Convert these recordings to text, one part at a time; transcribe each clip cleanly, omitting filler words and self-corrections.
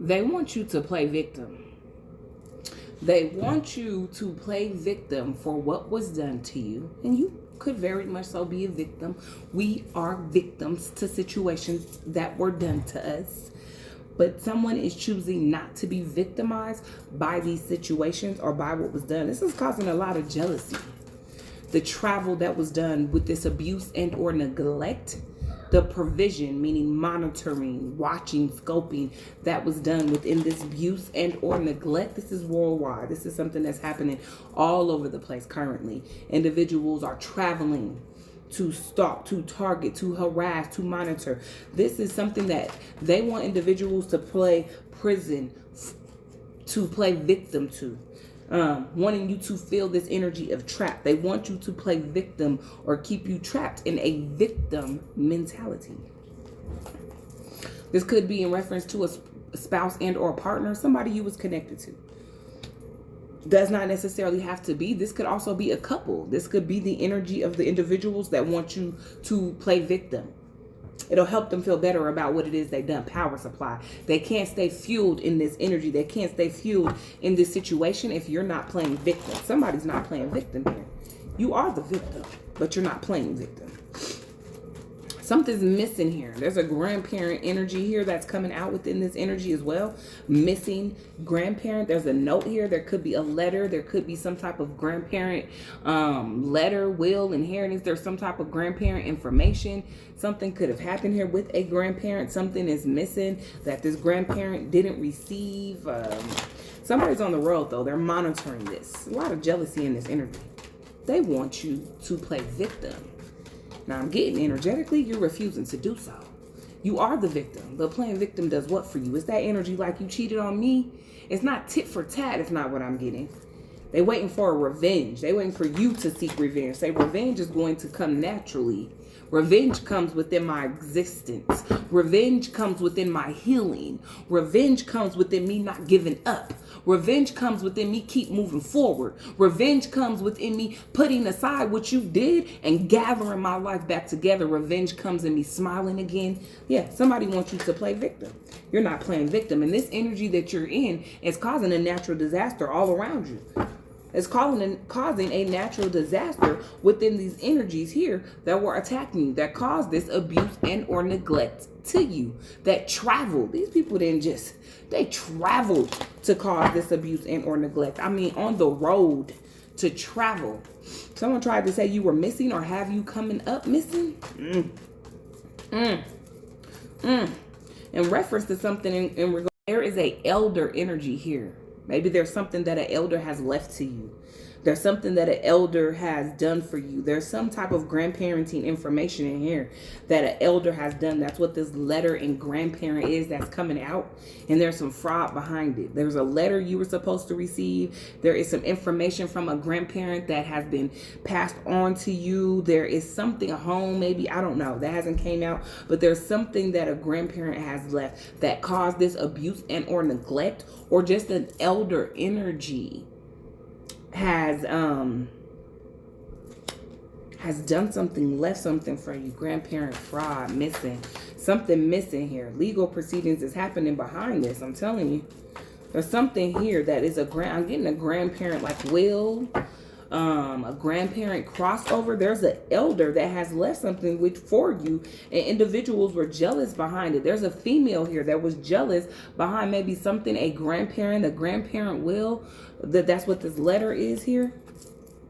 They want you to play victim. They want you to play victim for what was done to you. And you could very much so be a victim. We are victims to situations that were done to us. But someone is choosing not to be victimized by these situations or by what was done. This is causing a lot of jealousy. The travel that was done with this abuse and or neglect, the provision, meaning monitoring, watching, scoping, that was done within this abuse and or neglect. This is worldwide. This is something that's happening all over the place currently. Individuals are traveling to stalk, to target, to harass, to monitor. This is something that they want individuals to play prison, to play victim to. Wanting you to feel this energy of trap. They want you to play victim or keep you trapped in a victim mentality. This could be in reference to a spouse and or a partner, somebody you was connected to. Does not necessarily have to be. This could also be a couple. This could be the energy of the individuals that want you to play victim. It'll help them feel better about what it is they've done. Power supply. They can't stay fueled in this energy. They can't stay fueled in this situation if you're not playing victim. Somebody's not playing victim here. You are the victim, but you're not playing victim. Something's missing here. There's a grandparent energy here that's coming out within this energy as well. Missing grandparent. There's a note here. There could be a letter. There could be some type of grandparent letter, will, inheritance. There's some type of grandparent information. Something could have happened here with a grandparent. Something is missing that this grandparent didn't receive. Somebody's on the road though. They're monitoring this. A lot of jealousy in this energy. They want you to play victim. Now I'm getting energetically, you're refusing to do so. You are the victim. The playing victim does what for you? Is that energy like you cheated on me? It's not tit for tat, it's not what I'm getting. They waiting for a revenge. They waiting for you to seek revenge. Say revenge is going to come naturally. Revenge comes within my existence. Revenge comes within my healing. Revenge comes within me not giving up. Revenge comes within me keep moving forward. Revenge comes within me putting aside what you did and gathering my life back together. Revenge comes in me smiling again. Yeah, somebody wants you to play victim. You're not playing victim. And this energy that you're in is causing a natural disaster all around you. It's causing a natural disaster within these energies here that were attacking you, that caused this abuse and or neglect to you, that traveled. These people didn't just, they traveled to cause this abuse and or neglect. I mean, on the road to travel. Someone tried to say you were missing or have you coming up missing. In reference to something in regard, there is a elder energy here. Maybe there's something that an elder has left to you. There's something that an elder has done for you. There's some type of grandparenting information in here that an elder has done. That's what this letter and grandparent is that's coming out. And there's some fraud behind it. There's a letter you were supposed to receive. There is some information from a grandparent that has been passed on to you. There is something, a home maybe, I don't know, that hasn't came out. But there's something that a grandparent has left that caused this abuse and or neglect, or just an elder energy has done something, left something for you. Grandparent fraud, missing. Something missing here. Legal proceedings is happening behind this. I'm telling you. There's something here that is I'm getting a grandparent like will, a grandparent crossover. There's an elder that has left something for you, and individuals were jealous behind it. There's a female here that was jealous behind maybe something a grandparent will. That's what this letter is here.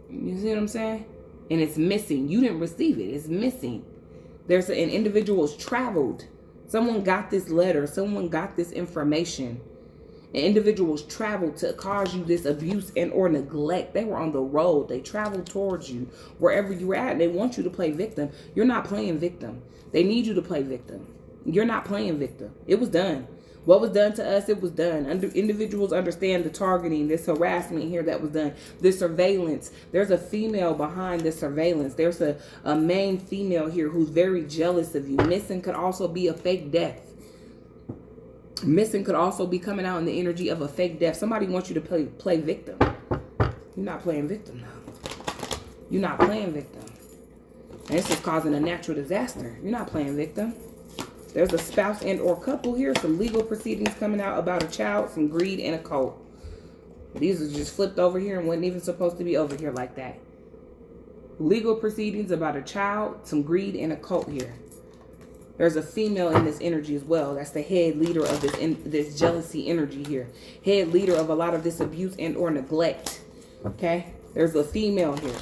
You see what I'm saying? And it's missing. You didn't receive it. It's missing. There's an individual's traveled. Someone got this letter. Someone got this information. And individuals traveled to cause you this abuse and or neglect. They were on the road. They traveled towards you wherever you were at. And they want you to play victim. You're not playing victim. They need you to play victim. You're not playing victim. It was done. What was done to us, it was done. Individuals understand the targeting, this harassment here that was done, this surveillance. There's a female behind this surveillance. There's a main female here who's very jealous of you. Missing could also be a fake death. Missing could also be coming out in the energy of a fake death. Somebody wants you to play victim. You're not playing victim now. You're not playing victim. And this is causing a natural disaster. You're not playing victim. There's a spouse and or couple here. Some legal proceedings coming out about a child, some greed, and a cult. These are just flipped over here and wasn't even supposed to be over here like that. Legal proceedings about a child, some greed, and a cult here. There's a female in this energy as well. That's the head leader of this jealousy energy here. Head leader of a lot of this abuse and or neglect. Okay? There's a female here.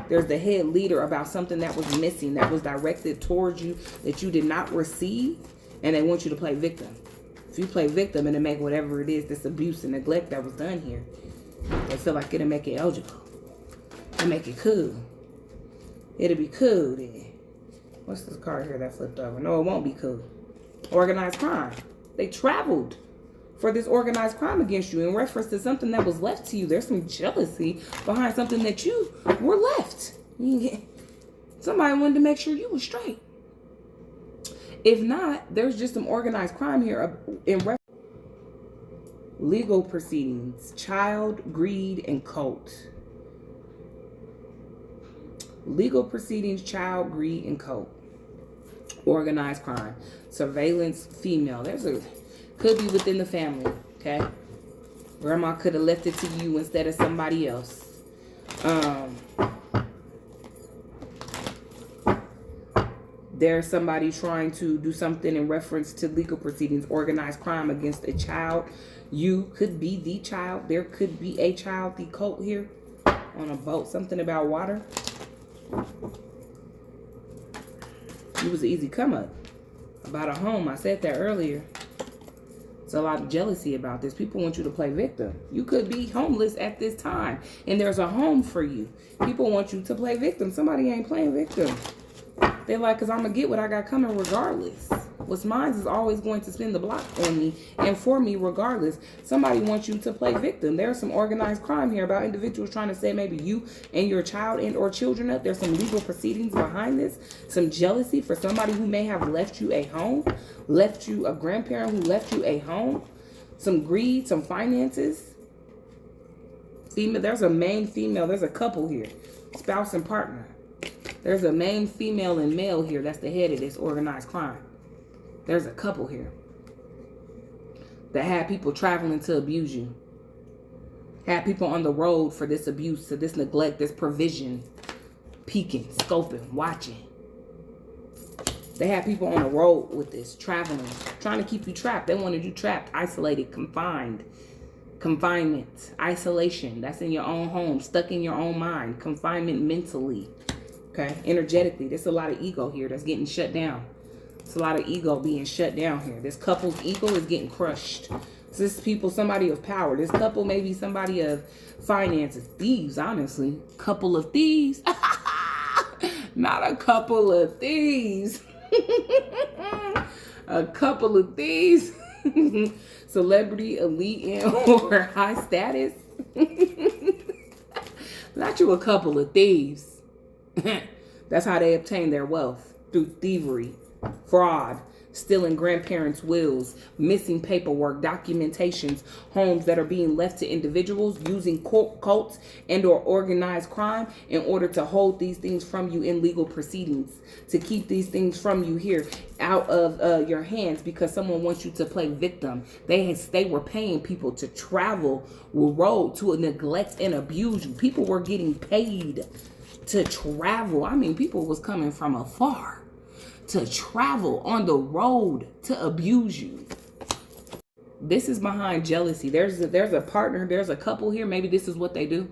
There's the head leader about something that was missing, that was directed towards you, that you did not receive, and they want you to play victim. If you play victim and it make whatever it is, this abuse and neglect that was done here, they feel like it'll make it eligible. It'll make it cool. It'll be cool then. What's this card here that flipped over? No, it won't be cool. Organized crime. They traveled for this organized crime against you in reference to something that was left to you. There's some jealousy behind something that you were left. Somebody wanted to make sure you were straight. If not, there's just some organized crime here in reference. Legal proceedings, child, greed, and cult. Legal proceedings, child, greed, and cult. Organized crime. Surveillance, female. Could be within the family, okay? Grandma could have left it to you instead of somebody else. There's somebody trying to do something in reference to legal proceedings, organized crime against a child. You could be the child. There could be a child, the cult here on a boat. Something about water. It was an easy come up. About a home, I said that earlier. There's a lot of jealousy about this. People want you to play victim. You could be homeless at this time, and there's a home for you. People want you to play victim. Somebody ain't playing victim. They're like, because I'm going to get what I got coming regardless. What's mine is always going to spin the block on me and for me regardless. Somebody wants you to play victim. There's some organized crime here about individuals trying to say maybe you and your child and or children up. There's some legal proceedings behind this. Some jealousy for somebody who may have left you a home. Left you a grandparent who left you a home. Some greed, some finances. Female, there's a main female. There's a couple here. Spouse and partner. There's a main female and male here. That's the head of this organized crime. There's a couple here that had people traveling to abuse you. Had people on the road for this abuse, to this neglect, this provision, peeking, scoping, watching. They had people on the road with this, traveling, trying to keep you trapped. They wanted you trapped, isolated, confined. Confinement, isolation. That's in your own home, stuck in your own mind. Confinement mentally. Okay, energetically, there's a lot of ego here that's getting shut down. It's a lot of ego being shut down here. This couple's ego is getting crushed. This people, somebody of power. This couple may be somebody of finances. Thieves, honestly. Couple of thieves. Not a couple of thieves. A couple of thieves. Celebrity, elite, and or high status. Not you a couple of thieves. That's how they obtain their wealth, through thievery, fraud, stealing grandparents' wills, missing paperwork, documentations, homes that are being left to individuals, using cults and or organized crime in order to hold these things from you in legal proceedings, to keep these things from you here out of your hands because someone wants you to play victim. They were paying people to travel road to neglect and abuse you. People were getting paid to travel. I mean, people was coming from afar to travel on the road to abuse you. This is behind jealousy. There's a partner, there's a couple here. Maybe this is what they do.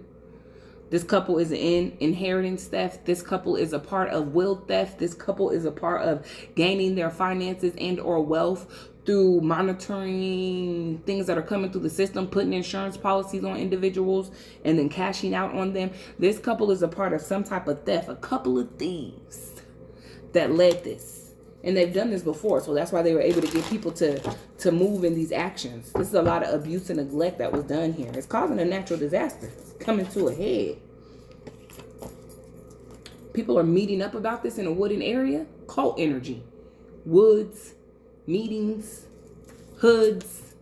This couple is in inheritance theft. This couple is a part of will theft. This couple is a part of gaining their finances and or wealth through monitoring things that are coming through the system, putting insurance policies on individuals, and then cashing out on them. This couple is a part of some type of theft, a couple of thieves that led this. And they've done this before, so that's why they were able to get people to move in these actions. This is a lot of abuse and neglect that was done here. It's causing a natural disaster. It's coming to a head. People are meeting up about this in a wooded area. Cult energy. Woods. Meetings, hoods,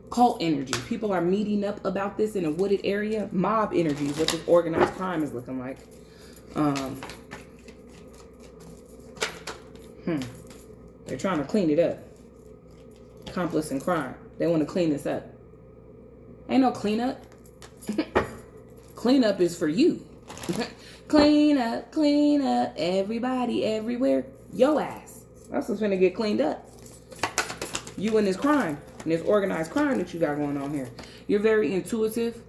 cult energy. People are meeting up about this in a wooded area. Mob energy is what this organized crime is looking like. They're trying to clean it up. Accomplice in crime. They want to clean this up. Ain't no cleanup. Cleanup is for you. Clean up, everybody, everywhere. Yo ass. That's what's gonna get cleaned up. You and this crime, and this organized crime that you got going on here. You're very intuitive.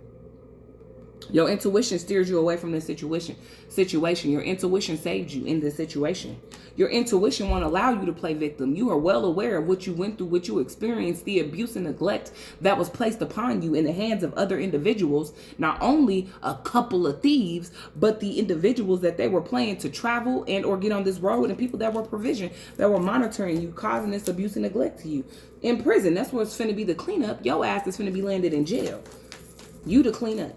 Your intuition steers you away from this situation. Your intuition saved you in this situation. Your intuition won't allow you to play victim. You are well aware of what you went through, what you experienced, the abuse and neglect that was placed upon you in the hands of other individuals. Not only a couple of thieves, but the individuals that they were playing to travel and or get on this road, and people that were provision, that were monitoring you, causing this abuse and neglect to you. In prison, that's where it's finna be the cleanup. Your ass is finna be landed in jail. You to clean up.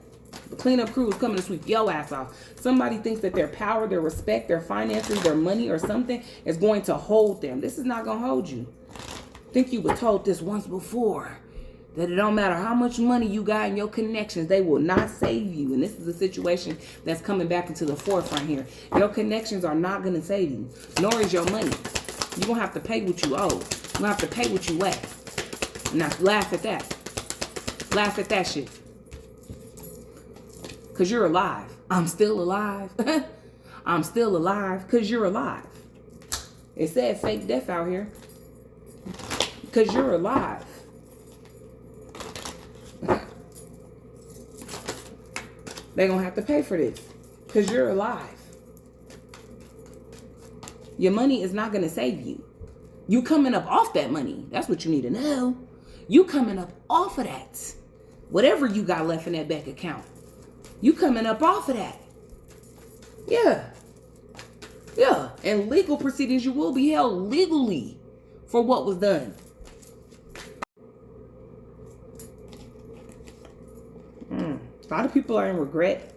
The cleanup crew is coming to sweep your ass off. Somebody thinks that their power, their respect, their finances, their money or something is going to hold them. This is not going to hold you. Think you were told this once before. That it don't matter how much money you got in your connections, they will not save you. And this is a situation that's coming back into the forefront here. Your connections are not going to save you. Nor is your money. You're going to have to pay what you owe. You're going to have to pay what you weigh. Now laugh at that. Laugh at that shit. Because you're alive. I'm still alive. I'm still alive because you're alive. It said fake death out here. Because you're alive. They're going to have to pay for this. Because you're alive. Your money is not going to save you. You coming up off that money. That's what you need to know. You coming up off of that. Whatever you got left in that bank account. You coming up off of that. Yeah. Yeah. And legal proceedings, you will be held legally for what was done. A lot of people are in regret.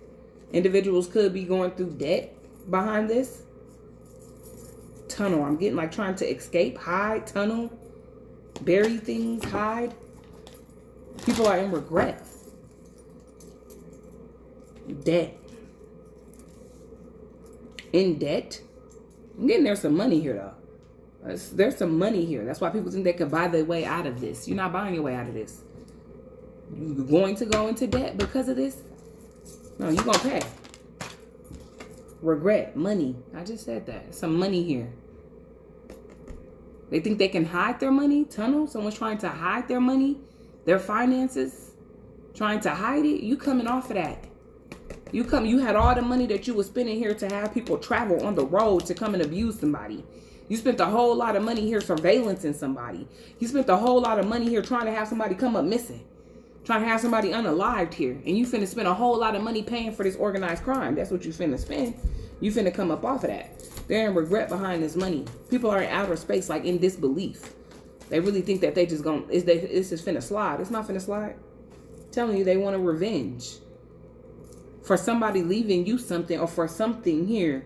Individuals could be going through debt behind this. Tunnel. I'm getting like trying to escape, hide, tunnel, bury things, hide. People are in regret. Debt. In debt. I'm getting there's some money here though. There's some money here. That's why people think they could buy their way out of this. You're not buying your way out of this. You're going to go into debt because of this? No, you're going to pay. Regret. Money. I just said that. Some money here. They think they can hide their money? Tunnel? Someone's trying to hide their money? Their finances? Trying to hide it? You coming off of that. You had all the money that you were spending here to have people travel on the road to come and abuse somebody. You spent a whole lot of money here surveillancing somebody. You spent a whole lot of money here trying to have somebody come up missing. Trying to have somebody unalived here. And you finna spend a whole lot of money paying for this organized crime. That's what you finna spend. You finna come up off of that. They're in regret behind this money. People are in outer space, like in disbelief. They really think that they just gonna, it's just finna slide. It's not finna slide. I'm telling you, they want a revenge. For somebody leaving you something, or for something here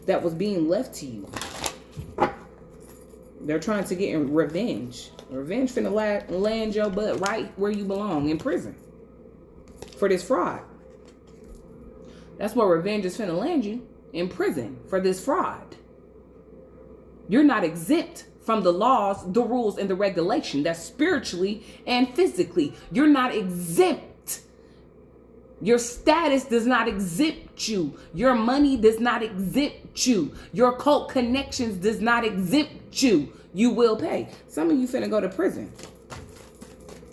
that was being left to you. They're trying to get in revenge. Revenge finna land your butt right where you belong, in prison. For this fraud. That's where revenge is finna land you. In prison. For this fraud. You're not exempt from the laws, the rules, and the regulation. That's spiritually and physically. You're not exempt. Your status does not exempt you. Your money does not exempt you. Your cult connections does not exempt you. You will pay. Some of you finna go to prison.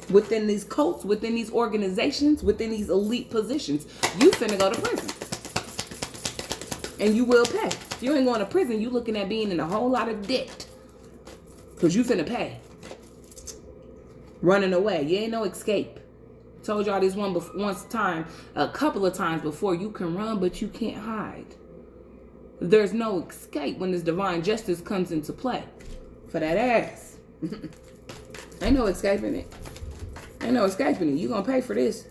Within these cults, within these organizations, within these elite positions, you finna go to prison. And you will pay. If you ain't going to prison, you looking at being in a whole lot of debt. Because you finna pay. Running away. You ain't no escape. Told y'all this a couple of times before. You can run, but you can't hide. There's no escape when this divine justice comes into play. For that ass. Ain't no escaping it. Ain't no escaping it. You gonna pay for this.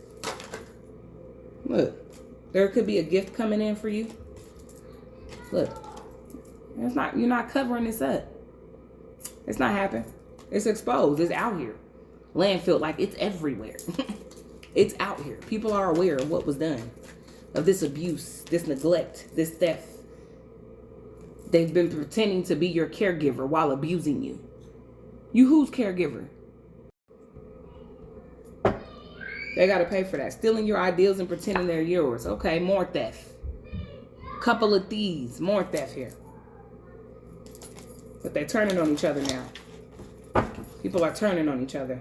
Look. There could be a gift coming in for you. Look. You're not covering this up. It's not happening. It's exposed. It's out here. Landfill, like it's everywhere. It's out here. People are aware of what was done. Of this abuse, this neglect, this theft. They've been pretending to be your caregiver while abusing you. You whose caregiver? They got to pay for that. Stealing your ideals and pretending they're yours. Okay, more theft. Couple of thieves. More theft here. But they're turning on each other now. People are turning on each other.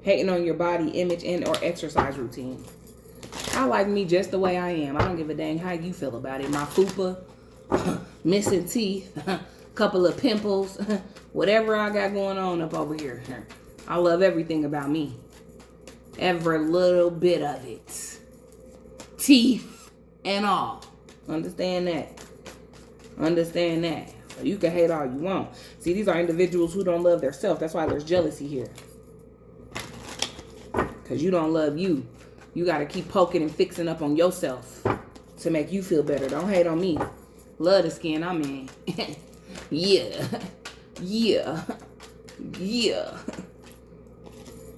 Hating on your body image and or exercise routine. I like me just the way I am. I don't give a dang how you feel about it. My fupa, missing teeth, couple of pimples, whatever I got going on up over here. I love everything about me. Every little bit of it. Teeth and all. Understand that. Understand that. So you can hate all you want. See, these are individuals who don't love themselves. That's why there's jealousy here. Because you don't love you. You got to keep poking and fixing up on yourself to make you feel better. Don't hate on me. Love the skin I'm in. Yeah. Yeah. Yeah.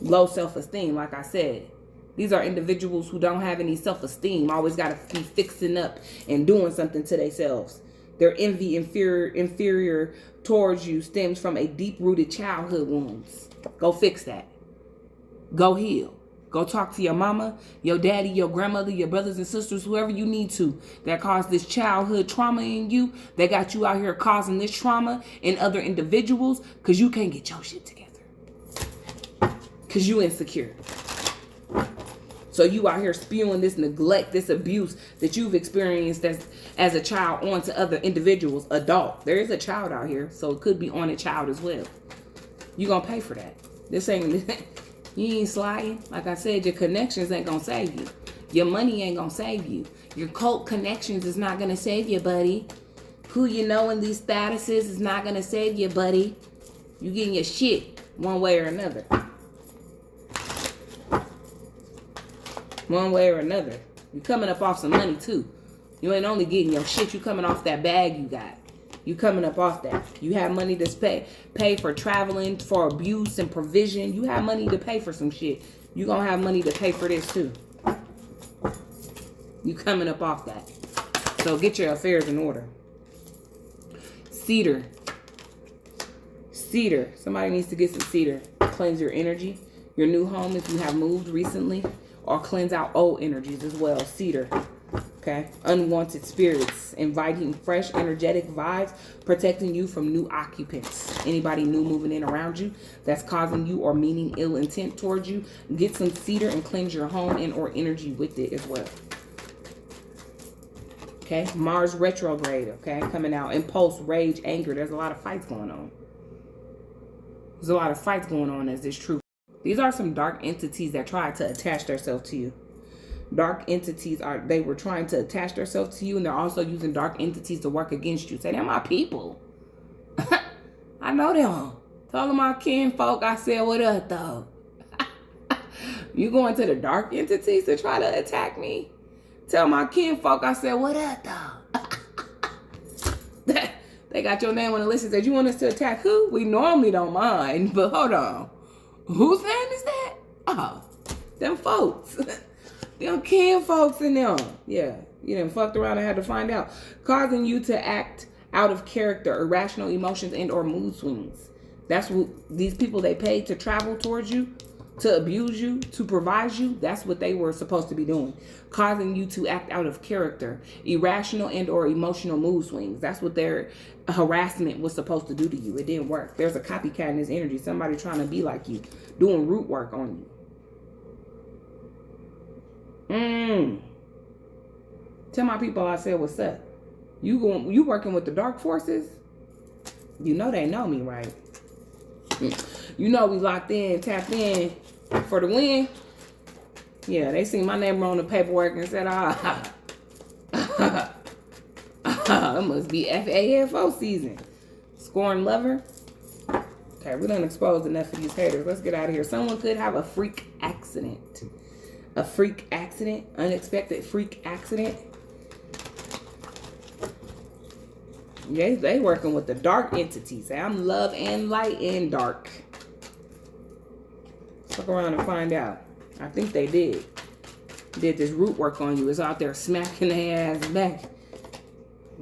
Low self-esteem, like I said. These are individuals who don't have any self-esteem. Always got to be fixing up and doing something to themselves. Their envy, inferior towards you stems from a deep-rooted childhood wounds. Go fix that. Go heal. Go talk to your mama, your daddy, your grandmother, your brothers and sisters, whoever you need to that caused this childhood trauma in you, that got you out here causing this trauma in other individuals because you can't get your shit together. Because you insecure. So you out here spewing this neglect, this abuse that you've experienced as a child onto other individuals, adult. There is a child out here, so it could be on a child as well. You gonna pay for that. This ain't, you ain't sliding. Like I said, your connections ain't gonna save you. Your money ain't gonna save you. Your cult connections is not gonna save you, buddy. Who you know in these statuses is not gonna save you, buddy. You getting your shit one way or another. One way or another. You coming up off some money too. You ain't only getting your shit, you coming off that bag you got. You coming up off that. You have money to pay for traveling, for abuse and provision. You have money to pay for some shit. You gonna have money to pay for this too. You coming up off that. So get your affairs in order. Cedar. Cedar. Somebody needs to get some cedar. Cleanse your energy. Your new home if you have moved recently. Or cleanse out old energies as well. Cedar. Okay. Unwanted spirits. Inviting fresh, energetic vibes. Protecting you from new occupants. Anybody new moving in around you that's causing you or meaning ill intent towards you. Get some cedar and cleanse your home and or energy with it as well. Okay. Mars retrograde. Okay. Coming out. Impulse, rage, anger. There's a lot of fights going on. There's a lot of fights going on as this truth. These are some dark entities that tried to attach themselves to you. Dark entities they were trying to attach themselves to you, and they're also using dark entities to work against you. Say, they're my people. I know them. Tell them my kinfolk I said what up though. You going to the dark entities to try to attack me? Tell my kinfolk I said what up though. They got your name on the list and said, you want us to attack who? We normally don't mind, but hold on. Whose name is that? Oh, them folks. Them kin folks in them. Yeah, you done fucked around and had to find out. Causing you to act out of character, irrational emotions and or mood swings. That's what these people they paid to travel towards you, to abuse you, to provide you. That's what they were supposed to be doing. Causing you to act out of character, irrational and or emotional mood swings. That's what their harassment was supposed to do to you. It didn't work. There's a copycat in this energy. Somebody trying to be like you, doing root work on you. Tell my people I said what's up. You working with the dark forces? You know they know me, right? You know we locked in, tapped in for the win. Yeah, they seen my name on the paperwork and said, it must be FAFO season. Scorn lover. Okay, we done exposed enough of these haters. Let's get out of here. Someone could have a freak accident. A freak accident. Unexpected freak accident. Yeah, they working with the dark entities. I'm love and light and dark. Look around and find out. I think they did this root work on you. It's out there smacking their ass back.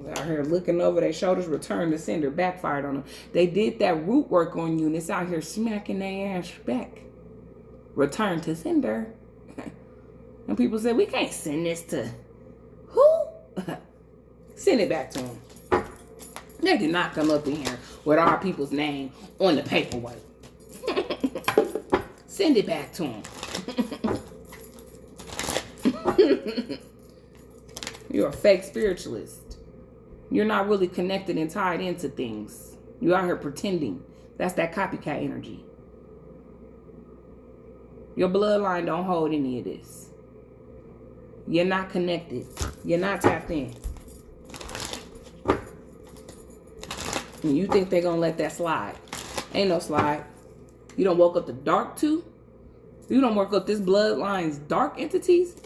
Out here looking over their shoulders, return to sender, backfired on them. They did that root work on you, and it's out here smacking their ass back. Return to sender. And people say, we can't send this to who? Send it back to them. They did not come up in here with our people's name on the paperwork. Send it back to them. You're a fake spiritualist. You're not really connected and tied into things. You're out here pretending. That's that copycat energy. Your bloodline don't hold any of this. You're not connected. You're not tapped in. And you think they're going to let that slide. Ain't no slide. You don't woke up the dark too? You don't work up this bloodline's dark entities?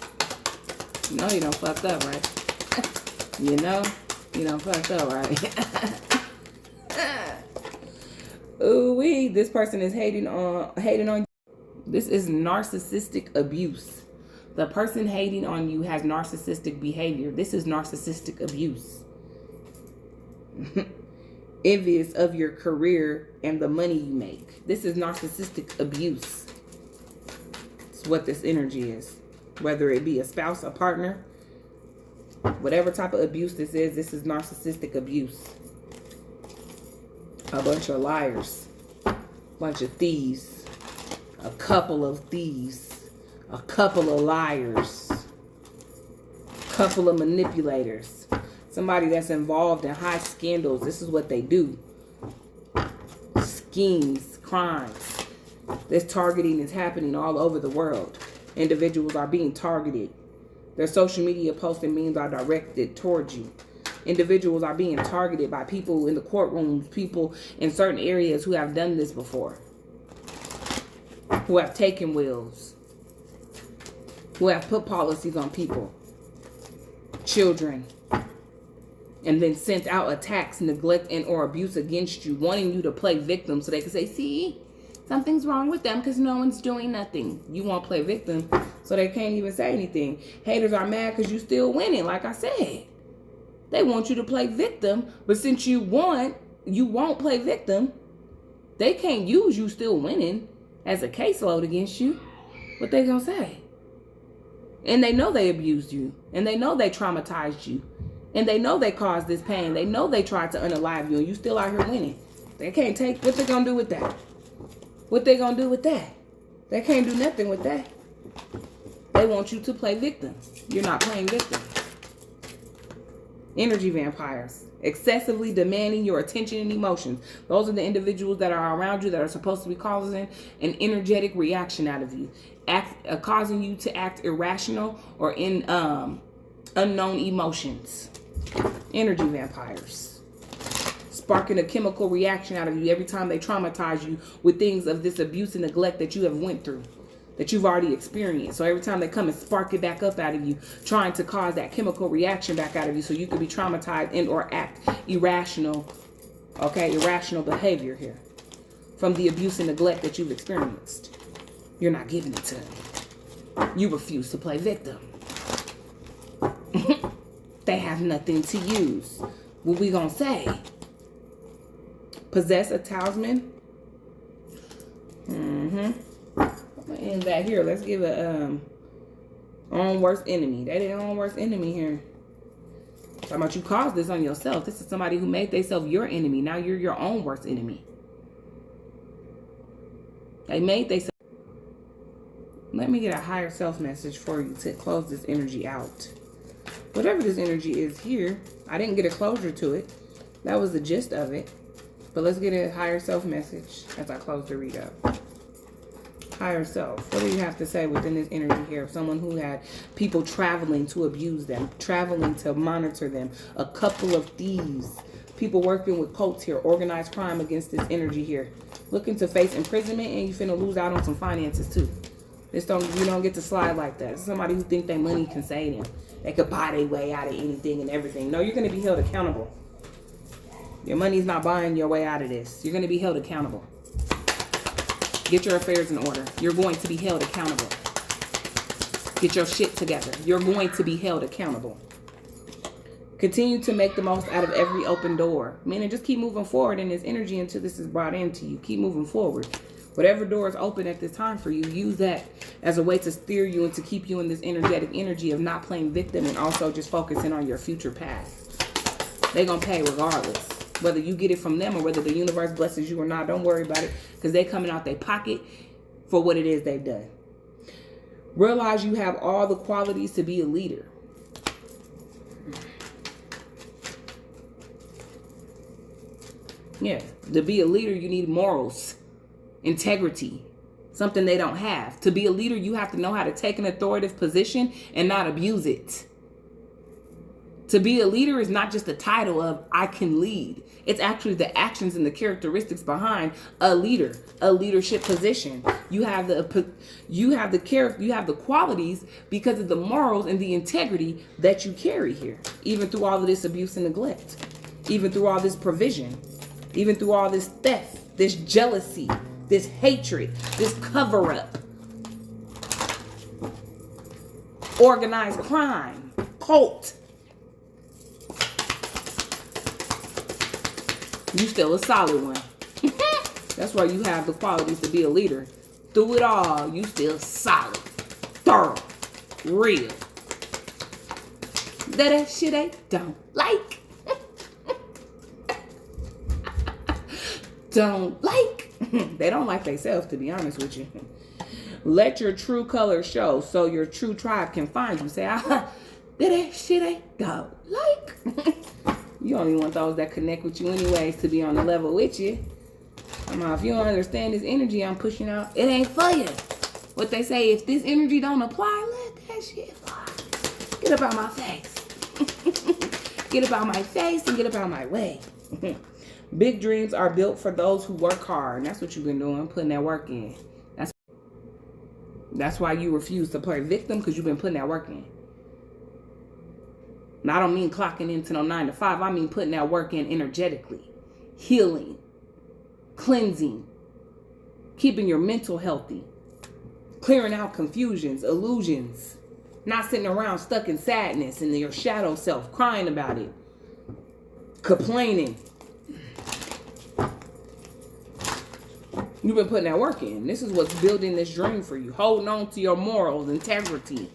You know you done fucked up, right? You know you done fucked up, right? Ooh-wee, this person is hating on you. This is narcissistic abuse. The person hating on you has narcissistic behavior. This is narcissistic abuse. Envious of your career and the money you make. This is narcissistic abuse. It's what this energy is. Whether it be a spouse, a partner, whatever type of abuse this is narcissistic abuse. A bunch of liars. A bunch of thieves. A couple of thieves. A couple of liars. A couple of manipulators. Somebody that's involved in high scandals. This is what they do. Schemes, crimes. This targeting is happening all over the world. Individuals are being targeted. Their social media posts and memes are directed towards you. Individuals are being targeted by people in the courtrooms, people in certain areas who have done this before. Who have taken wills. Who have put policies on people. Children. And then sent out attacks, neglect, and or abuse against you, wanting you to play victim so they can say, see, something's wrong with them because no one's doing nothing. You won't play victim, so they can't even say anything. Haters are mad because you still winning, like I said. They want you to play victim, but since you won, you won't play victim. They can't use you still winning as a caseload against you. What they gonna say? And they know they abused you, and they know they traumatized you. And they know they caused this pain. They know they tried to unalive you, and you still out here winning. They can't take, what they gonna do with that? What they gonna do with that? They can't do nothing with that. They want you to play victim. You're not playing victim. Energy vampires. Excessively demanding your attention and emotions. Those are the individuals that are around you that are supposed to be causing an energetic reaction out of you. Causing you to act irrational or in unknown emotions. Energy vampires. Sparking a chemical reaction out of you every time they traumatize you with things of this abuse and neglect that you have went through, that you've already experienced. So every time they come and spark it back up out of you, trying to cause that chemical reaction back out of you so you could be traumatized and or act irrational, okay, irrational behavior here from the abuse and neglect that you've experienced. You're not giving it to them. You refuse to play victim. They have nothing to use. What we gonna say? Possess a talisman. I'm gonna end that here. Let's give a own worst enemy. That ain't own worst enemy here. Talking about you caused this on yourself. This is somebody who made themselves your enemy. Now you're your own worst enemy. They made themselves. Let me get a higher self message for you to close this energy out. Whatever this energy is here, I didn't get a closure to it. That was the gist of it. But let's get a higher self message as I close the read up. Higher self. What do you have to say within this energy here? Someone who had people traveling to abuse them, traveling to monitor them, a couple of thieves, people working with cults here, organized crime against this energy here. Looking to face imprisonment, and you finna lose out on some finances too. You don't get to slide like that. It's somebody who think their money can save them. They could buy their way out of anything and everything. No, you're going to be held accountable. Your money's not buying your way out of this. You're going to be held accountable. Get your affairs in order. You're going to be held accountable. Get your shit together. You're going to be held accountable. Continue to make the most out of every open door. Meaning just keep moving forward in this energy until this is brought into you. Keep moving forward. Whatever door is open at this time for you, use that as a way to steer you and to keep you in this energetic energy of not playing victim and also just focusing on your future path. They're going to pay regardless. Whether you get it from them or whether the universe blesses you or not, don't worry about it, because they're coming out their pocket for what it is they've done. Realize you have all the qualities to be a leader. Yeah, to be a leader, you need morals, integrity, something they don't have. To be a leader, you have to know how to take an authoritative position and not abuse it. To be a leader is not just the title of I can lead. It's actually the actions and the characteristics behind a leader, a leadership position. You have the qualities because of the morals and the integrity that you carry here, even through all of this abuse and neglect, even through all this provision, even through all this theft, this jealousy, this hatred, this cover-up, organized crime, cult. You still a solid one. That's why you have the qualities to be a leader. Through it all, you still solid, thorough, real. That shit they don't like. Don't like. They don't like themselves, to be honest with you. Let your true colors show so your true tribe can find you. Say, that shit they don't like. You only want those that connect with you anyways to be on the level with you. If you don't understand this energy I'm pushing out, it ain't for you. What they say, if this energy don't apply, let that shit fly. Get up out my face. Get up out my face and get up out my way. Big dreams are built for those who work hard. And that's what you've been doing, putting that work in. That's why you refuse to play victim, because you've been putting that work in. Now, I don't mean clocking into no 9 to 5. I mean putting that work in energetically. Healing. Cleansing. Keeping your mental healthy. Clearing out confusions, illusions. Not sitting around stuck in sadness and your shadow self, crying about it. Complaining. You've been putting that work in. This is what's building this dream for you. Holding on to your morals, integrity.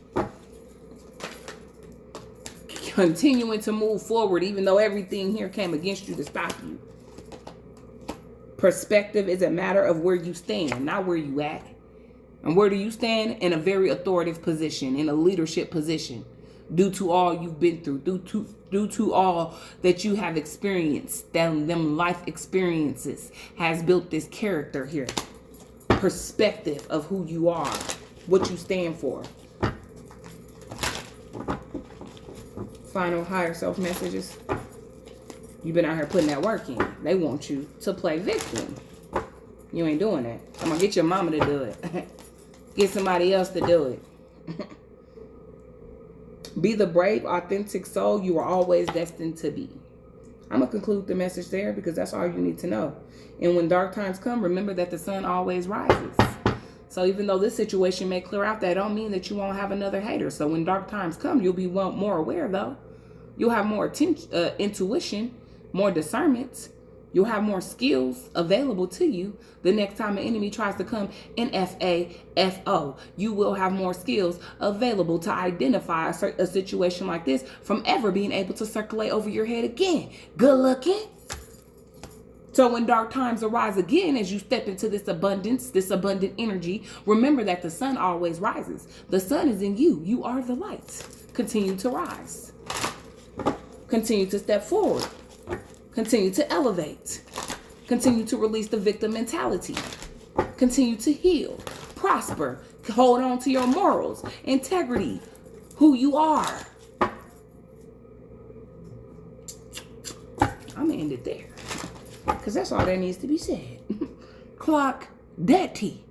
Continuing to move forward even though everything here came against you to stop you. Perspective is a matter of where you stand, not where you at. And where do you stand? In a very authoritative position, in a leadership position, due to all you've been through, due to all that you have experienced. Them life experiences has built this character here. Perspective of who you are, what you stand for. Final higher self messages. You've been out here putting that work in. They want you to play victim. You ain't doing that. I'm gonna get your mama to do it. Get somebody else to do it. Be the brave, authentic soul you are always destined to be. I'm gonna conclude the message there because that's all you need to know. And when dark times come, remember that the sun always rises. So even though this situation may clear out, that don't mean that you won't have another hater. So when dark times come, you'll be more aware though. You'll have more intuition, more discernment. You'll have more skills available to you the next time an enemy tries to come in FAFO. You will have more skills available to identify a situation like this from ever being able to circulate over your head again. Good looking. So when dark times arise again, as you step into this abundance, this abundant energy, remember that the sun always rises. The sun is in you. You are the light. Continue to rise. Continue to step forward. Continue to elevate. Continue to release the victim mentality. Continue to heal. Prosper. Hold on to your morals, integrity, who you are. I'm going to end it there. Because that's all that needs to be said. Clock that T.